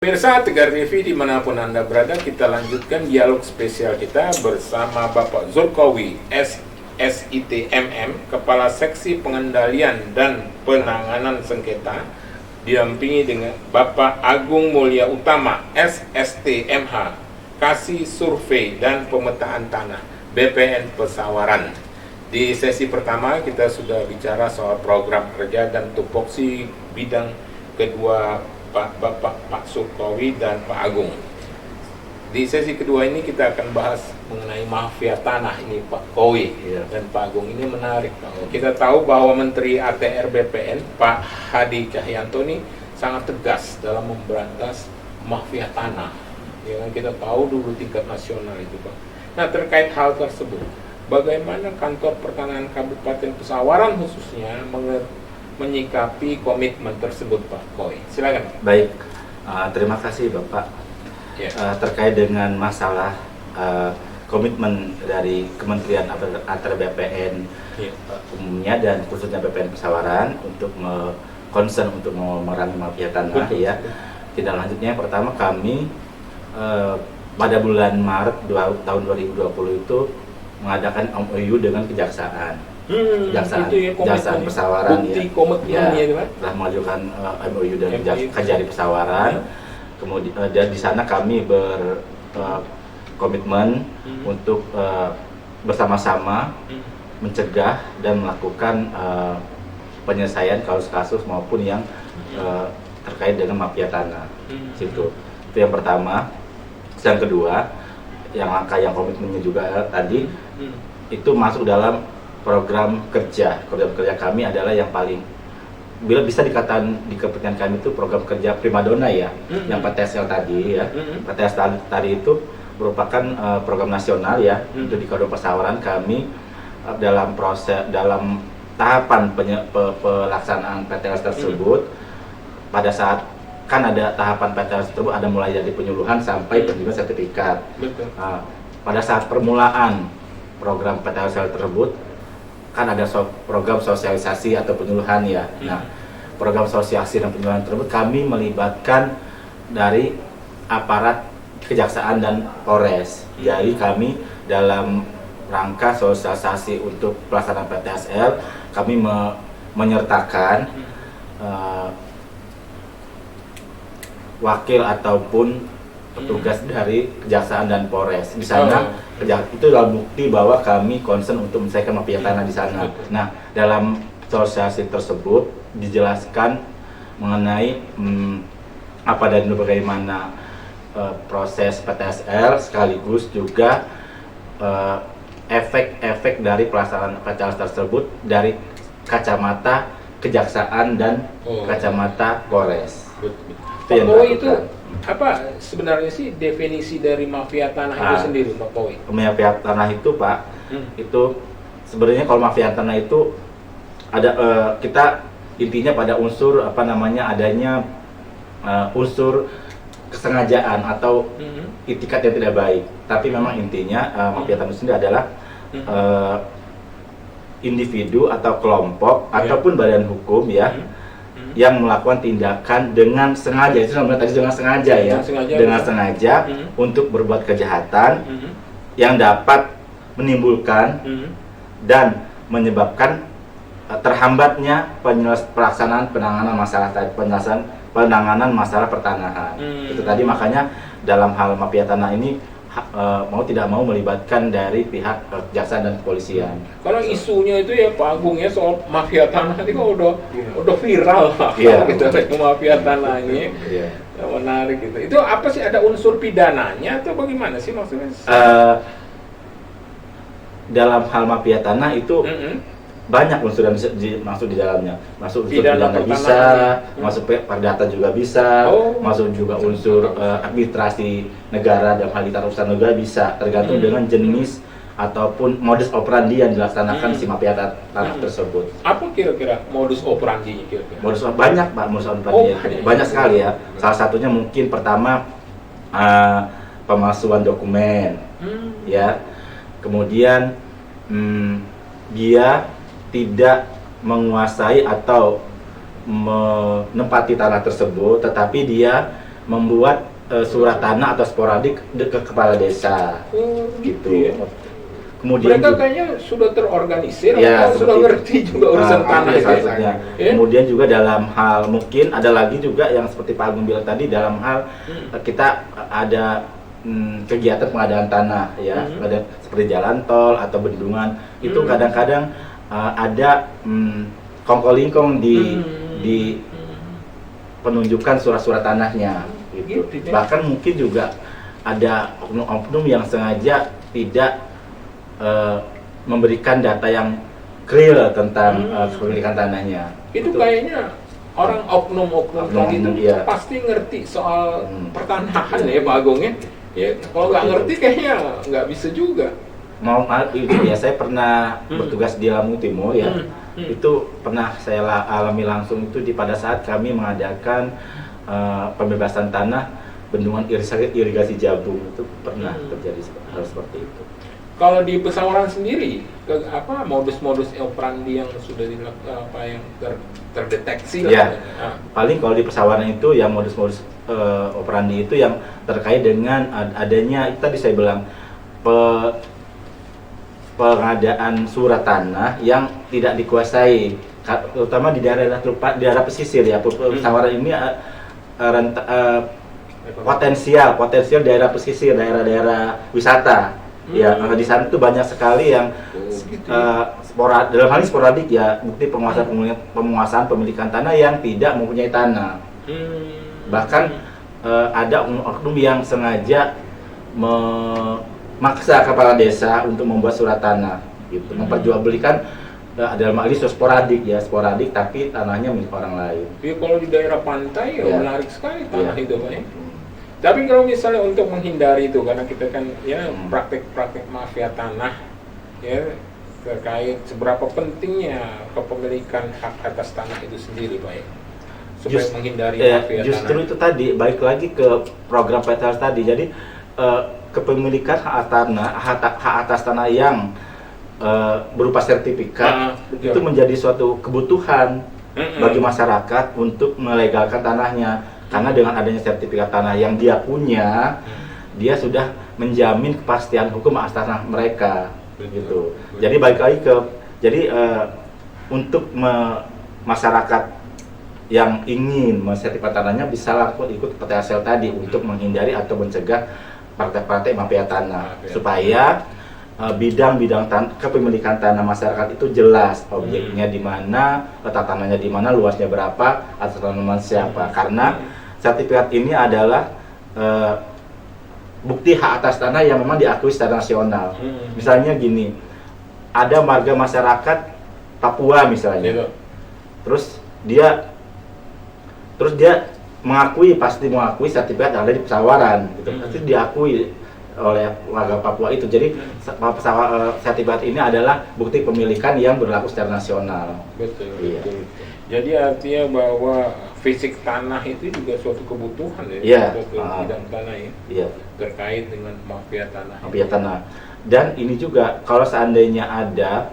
Pemirsa Tegar TV dimanapun Anda berada, kita lanjutkan dialog spesial kita bersama Bapak Zulkowi SITMM, Kepala Seksi Pengendalian dan Penanganan Sengketa, didampingi dengan Bapak Agung Mulya Utama SSTMH, Kasih Survei dan Pemetaan Tanah BPN Pesawaran. Di sesi pertama kita sudah bicara soal program kerja dan tupoksi bidang kedua Pak Zulkowi dan Pak Agung. Di sesi kedua ini kita akan bahas mengenai mafia tanah ini Pak Kowi dan Pak Agung. Ini menarik. Kita tahu bahwa Menteri ATR BPN Pak Hadi Cahyanto ini sangat tegas dalam memberantas mafia tanah. Ya, kita tahu dulu tingkat nasional itu Pak. Nah, terkait hal tersebut, bagaimana kantor pertanahan Kabupaten Pesawaran khususnya menyikapi komitmen tersebut Pak Kowi? Silakan. Baik, terima kasih Bapak. Terkait dengan masalah komitmen dari Kementerian ATR BPN umumnya dan khususnya BPN Pesawaran untuk concern untuk memerangi mafia tanah, ya. Tidak lanjutnya, pertama kami pada bulan Maret tahun 2020 itu mengadakan MOU dengan Kejaksaan. Kejaksaan Pesawaran telah mengajukan MOU dan Kejari Pesawaran. Kemudian dan di sana kami berkomitmen untuk bersama-sama mencegah dan melakukan penyelesaian kasus-kasus maupun yang terkait dengan mafia tanah. Itu yang pertama. Yang kedua, yang langkah yang komitmennya juga tadi itu masuk dalam program kerja kami adalah yang paling, bila bisa dikatakan di kepentingan kami itu program kerja primadona ya, yang PTSL tadi ya. PTSL tadi itu merupakan program nasional ya. Itu di Kabupaten Pesawaran kami dalam tahapan pelaksanaan PTS tersebut. Pada saat kan ada tahapan PTS tersebut, ada mulai dari penyuluhan sampai penjualan sertifikat. Pada saat permulaan program PTSL tersebut kan ada program sosialisasi atau penyuluhan ya. Nah, program sosialisasi dan penyuluhan tersebut kami melibatkan dari aparat kejaksaan dan Polres. Jadi kami dalam rangka sosialisasi untuk pelaksanaan PTSL, kami menyertakan wakil ataupun petugas dari kejaksaan dan Polres di sana. Itu adalah bukti bahwa kami concern untuk menyelesaikan mafia tanah di sana. Nah, dalam sosialisasi tersebut dijelaskan mengenai apa dan bagaimana proses PTSL, sekaligus juga efek-efek dari pelaksanaan PTSL tersebut dari kacamata kejaksaan dan kacamata Polres. Pak Kowi itu apa sebenarnya sih definisi dari mafia tanah itu sendiri Pak Kowi? Mafia tanah itu Pak, itu sebenarnya kalau mafia tanah itu ada kita intinya pada unsur adanya unsur kesengajaan atau itikat yang tidak baik. Tapi memang intinya mafia tanah sendiri adalah individu atau kelompok ataupun badan hukum ya, yang melakukan tindakan dengan sengaja. Itu namanya tadi dengan sengaja ya, dengan sengaja untuk berbuat kejahatan yang dapat menimbulkan dan menyebabkan terhambatnya pelaksanaan penanganan masalah pertanahan. Itu tadi, makanya dalam hal mafia tanah ini mau tidak mau melibatkan dari pihak kejaksaan dan kepolisian. Kalau isunya itu ya Pak Agung ya, soal mafia tanah itu kan udah viral lah. Gitu mafia tanah ini. Menarik gitu. Itu apa sih, ada unsur pidananya atau bagaimana sih maksudnya? Dalam hal mafia tanah itu banyak unsur yang masuk di dalamnya. Masuk unsur pidana bisa, masuk perdata juga bisa, masuk juga unsur administrasi negara dan hal urusan negara bisa, tergantung dengan jenis ataupun modus operandi yang dilaksanakan si mafia tanah tersebut. Apa kira-kira modus operandinya kira-kira? Banyak Pak modus operandi, banyak sekali ya. Salah satunya mungkin pertama pemalsuan dokumen, ya. Kemudian dia tidak menguasai atau menempati tanah tersebut, tetapi dia membuat surat tanah atau sporadik ke kepala desa gitu. Ya. Kemudian Mereka kayaknya sudah terorganisir ya, atau sudah ngerti juga urusan tanah iya, itu. salah satunya. Ya? Kemudian juga dalam hal mungkin ada lagi juga yang seperti Pak Agung bilang tadi, dalam hal kita ada kegiatan pengadaan tanah ya, ada seperti jalan tol atau bendungan itu kadang-kadang ada kongko-lingkong di penunjukan surat-surat tanahnya gitu. Gitu, ya. Bahkan mungkin juga ada oknum-oknum yang sengaja tidak memberikan data yang real tentang kepemilikan tanahnya. Itu kayaknya orang oknum-oknum tadi itu iya. pasti ngerti soal pertanahan ya Pak Agung ya. Ya, kalau nggak ngerti kayaknya nggak bisa juga. Itu ya, saya pernah bertugas di Lampung Timur ya. Itu pernah saya alami langsung itu pada saat kami mengadakan pembebasan tanah bendungan irigasi Jabung, itu pernah terjadi hal seperti itu. Kalau di Pesawaran sendiri, modus-modus operandi yang sudah terdeteksi Ya, lah. paling kalau di Pesawaran itu yang modus-modus operandi itu yang terkait dengan adanya itu tadi saya bilang pengadaan surat tanah yang tidak dikuasai, terutama di daerah pesisir ya. Pesawaran ini potensial daerah pesisir, daerah-daerah wisata. Ya, di sana tuh banyak sekali yang dalam hal ini sporadik ya, bukti penguasaan pemilikan tanah yang tidak mempunyai tanah. Bahkan ada oknum yang sengaja memaksa kepala desa untuk membuat surat tanah, gitu, memperjualbelikan dalam hal ini sporadik tapi tanahnya milik orang lain. Ya, kalau di daerah pantai ya menarik sekali tanah itu Pak ya. Tapi kalau misalnya untuk menghindari itu, karena kita kan ya praktek-praktek mafia tanah ya, terkait seberapa pentingnya kepemilikan hak atas tanah itu sendiri Pak ya, supaya menghindari mafia justru tanah. itu tadi balik lagi ke program PTS tadi. Jadi kepemilikan hak atas tanah yang berupa sertifikat itu menjadi suatu kebutuhan bagi masyarakat untuk melegalkan tanahnya. Karena dengan adanya sertifikat tanah yang dia punya, dia sudah menjamin kepastian hukum atas tanah mereka, gitu. Jadi balik lagi untuk masyarakat yang ingin mensertifikat tanahnya bisa langsung ikut PTSL tadi untuk menghindari atau mencegah praktek-praktek mafia tanah, supaya bidang-bidang kepemilikan tanah masyarakat itu jelas, objeknya di mana, letak tanahnya di mana, luasnya berapa, atas tanaman siapa. Karena sertifikat ini adalah bukti hak atas tanah yang memang diakui secara nasional. Misalnya gini, ada marga masyarakat Papua misalnya, terus dia pasti mengakui sertifikat yang ada di Pesawaran, gitu. Pasti diakui oleh warga Papua itu. Jadi sertifikat ini adalah bukti pemilikan yang berlaku secara nasional. Betul. Iya. Jadi artinya bahwa fisik tanah itu juga suatu kebutuhan ya, suatu bidang tanah ya, terkait dengan mafia tanah. Mafia tanah. Dan ini juga kalau seandainya ada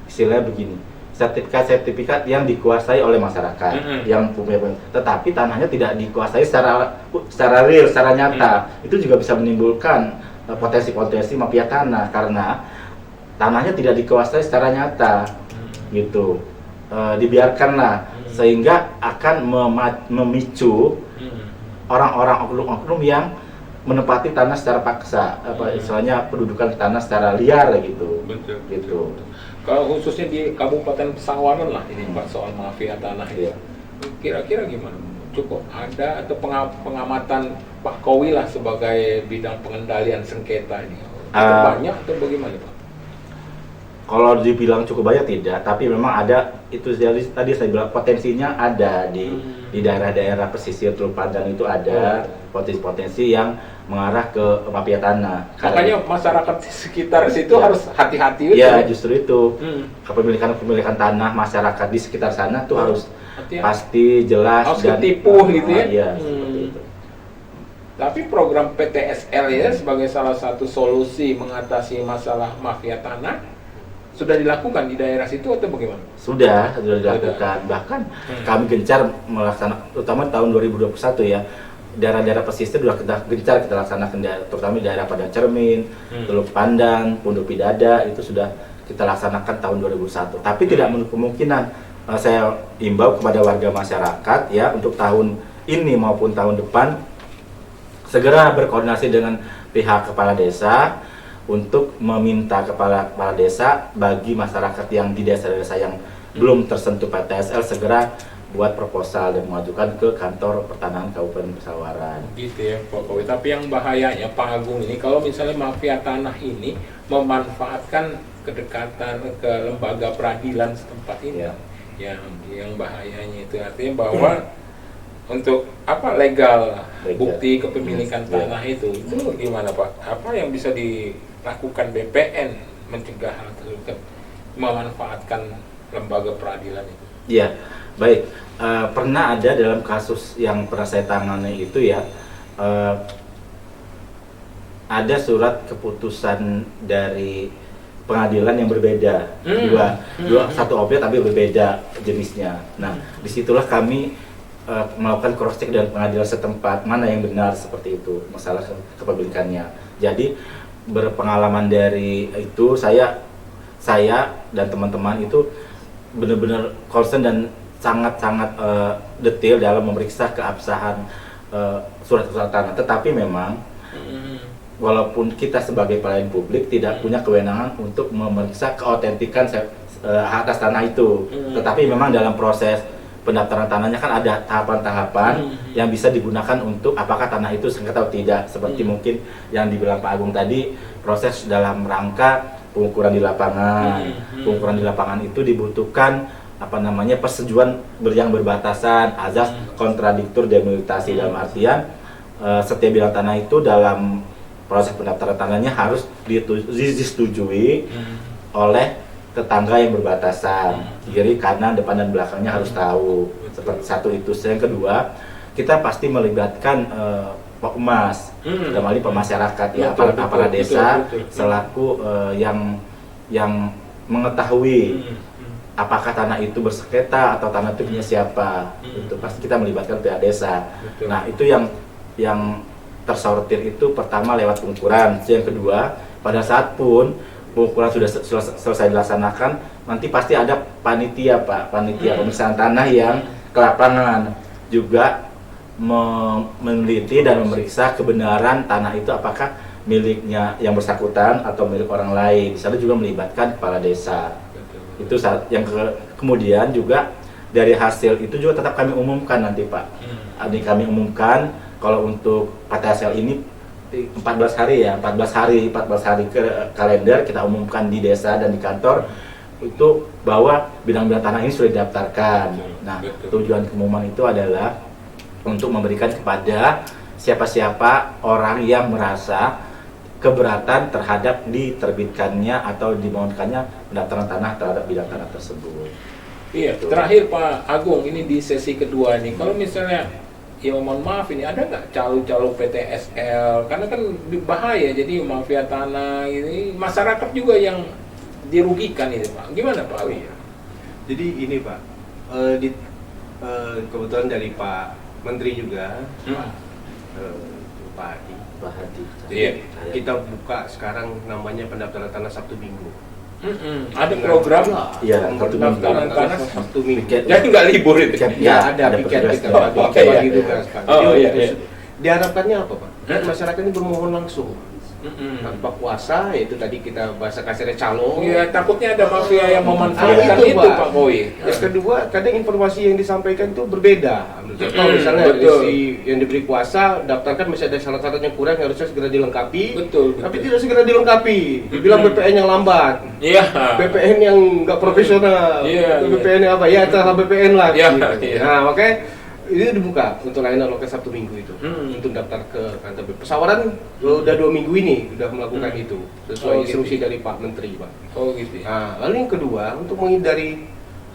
istilahnya begini, sertifikat yang dikuasai oleh masyarakat yang punya, tetapi tanahnya tidak dikuasai secara real, secara nyata, itu juga bisa menimbulkan potensi-potensi mafia tanah karena tanahnya tidak dikuasai secara nyata, gitu. Dibiarkanlah sehingga akan memicu orang-orang oknum-oknum yang menempati tanah secara paksa, istilahnya pendudukan tanah secara liar gitu. Betul. Gitu. Kalau khususnya di Kabupaten Pesawaran lah ini Pak, soal mafia tanah itu. Kira-kira gimana? Cukup ada atau pengamatan Pak Kowi lah sebagai bidang pengendalian sengketa ini? Itu banyak atau bagaimana Pak? Kalau dibilang cukup banyak tidak, tapi memang ada itu. Jadi tadi saya bilang potensinya ada di daerah-daerah pesisir Teluk Pandan itu ada potensi-potensi yang mengarah ke mafia tanah. Makanya masyarakat di sekitar situ harus hati-hati. Ya, justru itu kepemilikan tanah masyarakat di sekitar sana tuh harus pasti jelas dan ketipu gitu ya. Iya, seperti itu. Tapi program PTSL ya sebagai salah satu solusi mengatasi masalah mafia tanah sudah dilakukan di daerah situ atau bagaimana? Sudah dilakukan. Bahkan kami gencar melaksanakan, terutama tahun 2021 ya, daerah-daerah pesisir sudah kita gencar kita laksanakan, terutama di daerah Padang Cermin, Teluk Pandan, Pondok Pidada, itu sudah kita laksanakan tahun 2001. Tapi tidak menutup kemungkinan, saya imbau kepada warga masyarakat ya, untuk tahun ini maupun tahun depan segera berkoordinasi dengan pihak kepala desa untuk meminta kepala desa bagi masyarakat yang di desa-desa yang belum tersentuh PTSL segera buat proposal dan mengajukan ke kantor pertanahan Kabupaten Pesawaran. Gitu ya Pak Kowi. Tapi yang bahayanya Pak Agung ini, kalau misalnya mafia tanah ini memanfaatkan kedekatan ke lembaga peradilan setempat ini, yang bahayanya itu artinya bahwa untuk apa legal bukti kepemilikan tanah itu gimana Pak? Apa yang bisa dilakukan BPN mencegah hal tersebut, memanfaatkan lembaga peradilan itu? Iya, baik. Pernah ada dalam kasus yang pernah saya tangani itu ya, ada surat keputusan dari pengadilan yang berbeda, satu objek tapi berbeda jenisnya. Nah, disitulah kami melakukan cross check dengan pengadilan setempat mana yang benar seperti itu masalah kepemilikannya. Jadi berpengalaman dari itu saya dan teman-teman itu benar-benar concern dan sangat-sangat detail dalam memeriksa keabsahan surat-surat tanah. Tetapi memang walaupun kita sebagai pelayan publik tidak punya kewenangan untuk memeriksa keautentikan atas tanah itu, tetapi memang dalam proses pendaftaran tanahnya kan ada tahapan-tahapan yang bisa digunakan untuk apakah tanah itu sengketa atau tidak. Seperti mungkin yang dibilang Pak Agung tadi, proses dalam rangka pengukuran di lapangan. Pengukuran di lapangan itu dibutuhkan persetujuan yang berbatasan, azas kontradiktur demilitasi, dalam artian setiap bidang tanah itu dalam proses pendaftaran tanahnya harus disetujui oleh tetangga yang berbatasan, kiri, kanan, depan dan belakangnya harus tahu. Seperti satu itu. Yang kedua, kita pasti melibatkan Pokmas, dalam hal ini pemasyarakat ya, aparat desa selaku yang mengetahui apakah tanah itu bersengketa atau tanah itu punya siapa. Itu pasti kita melibatkan pihak desa. Nah, itu yang tersortir itu pertama lewat pengukuran. Yang kedua, pada saat pun pengukuran sudah selesai dilaksanakan, nanti pasti ada panitia pemeriksaan tanah yang ke lapangan juga meneliti dan memeriksa kebenaran tanah itu apakah miliknya yang bersangkutan atau milik orang lain. Di sana juga melibatkan kepala desa. Itu kemudian juga dari hasil itu juga tetap kami umumkan nanti Pak. Kami umumkan kalau untuk PTSL ini 14 hari ke kalender kita umumkan di desa dan di kantor itu bahwa bidang-bidang tanah ini sudah didaftarkan. Nah, tujuan pengumuman itu adalah untuk memberikan kepada siapa-siapa orang yang merasa keberatan terhadap diterbitkannya atau dimohonkannya pendaftaran tanah terhadap bidang tanah tersebut. Iya, terakhir Pak Agung, ini di sesi kedua nih, kalau misalnya ya mohon maaf ini ada nggak calo-calo PTSL, karena kan bahaya, jadi mafia tanah ini masyarakat juga yang dirugikan ini Pak. Gimana Pak Awi? Jadi ini Pak, kebetulan dari Pak Menteri juga, Pak Hadi. Jadi kita buka sekarang namanya pendaftaran tanah Sabtu Minggu. Ada program pendaftaran tanah Sabtu Minggu. Jadi nggak libur itu? Ya ada piket kita bagi tugas Pak. Diharapkannya apa Pak? Masyarakat ini bermohon langsung tanpa kuasa, yaitu tadi kita bahasa kasarnya calo. Iya, takutnya ada mafia yang memanfaatkan itu Pak Boy. Yang kedua, kadang informasi yang disampaikan itu berbeda. Contoh misalnya yang diberi kuasa, daftarkan masih ada syarat-syarat yang kurang yang harusnya segera dilengkapi. Tapi tidak segera dilengkapi. Dibilang BPN yang lambat. Iya. BPN yang nggak profesional. BPN yang apa? Ya, terhadap BPN lah. Nah, makanya ini dibuka untuk layanan lokasi Sabtu Minggu itu untuk daftar ke kantor Pesawaran. Udah 2 minggu ini sudah melakukan itu sesuai instruksi dari Pak Menteri Pak. Nah, lalu yang kedua, untuk menghindari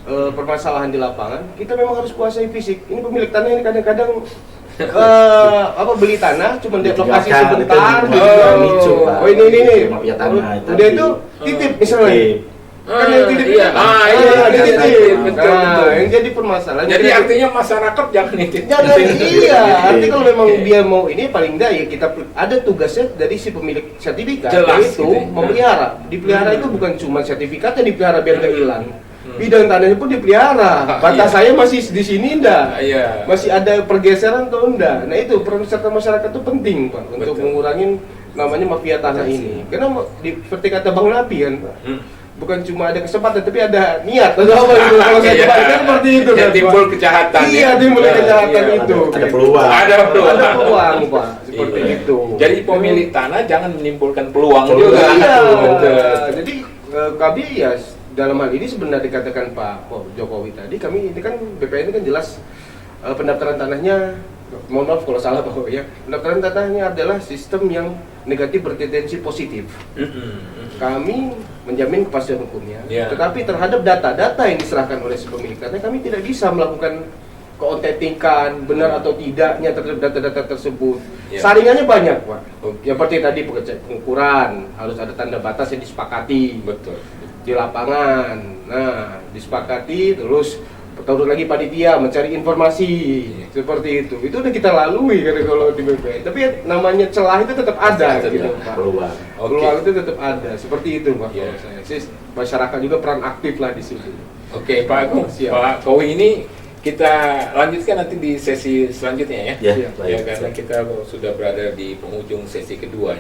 permasalahan di lapangan, kita memang harus kuasai fisik. Ini pemilik tanah ini kadang-kadang beli tanah cuma di lokasi sebentar. Ini udah itu titip misalnya. Kan yang titip iya. yang titip. Betul. Yang jadi permasalahan. Jadi artinya masyarakat jangan nitip. Jangan, iya. Artinya kalau memang dia mau ini, paling enggak ya kita ada tugasnya dari si pemilik sertifikat. Jelas, yaitu gitu ya. memelihara. Dipelihara itu bukan cuma sertifikatnya dipelihara biar nggak hilang. Bidang tanahnya pun dipelihara. Batas saya masih di sini enggak. Iya. Masih ada pergeseran atau enggak. Nah itu peran serta masyarakat itu penting Pak untuk Betul. mengurangin namanya mafia tanah ini. Karena seperti kata Bang Napi kan Pak. Bukan cuma ada kesempatan tapi ada niat atau apa gitu. Kalau saya coba kan seperti itu Ya, kan, timbul Pak. kejahatan. Iya, ya. timbul kejahatan Iya, itu. Ada gitu. peluang. Ada peluang. Ada peluang Pak, seperti Iya. itu. Jadi pemilik tanah jangan menimbulkan peluang Peluang. juga. Iya. Betul. Jadi kami ya dalam hal ini sebenarnya dikatakan Pak Jokowi tadi, kami ini kan BPN ini kan jelas pendaftaran tanahnya, mohon maaf kalau salah Pak ya, pendaftaran tanahnya adalah sistem yang negatif bertendensi positif. Kami menjamin kepastian hukumnya, Ya. tetapi terhadap data-data yang diserahkan oleh si pemilik tanah kami tidak bisa melakukan keotentikan benar atau tidaknya terhadap data-data tersebut. Ya. Saringannya banyak Pak. Oke. Yang seperti tadi pengukuran harus ada tanda batas yang disepakati Betul. di lapangan. Nah, disepakati terus turun lagi panitia mencari informasi seperti itu. Itu udah kita lalui kan kalau di BPN. Tapi ya, namanya celah itu tetap ada Tetap gitu, ada Pak. peluang. Oke. Peluang itu tetap ada. Seperti itu Pak. Iya. Kalau saya sih masyarakat juga peran aktif lah di situ. Oke, Pak Agung, Siap. Pak Kowi ini kita lanjutkan nanti di sesi selanjutnya ya. Ya, Siap. baik. Ya, karena kita sudah berada di penghujung sesi kedua.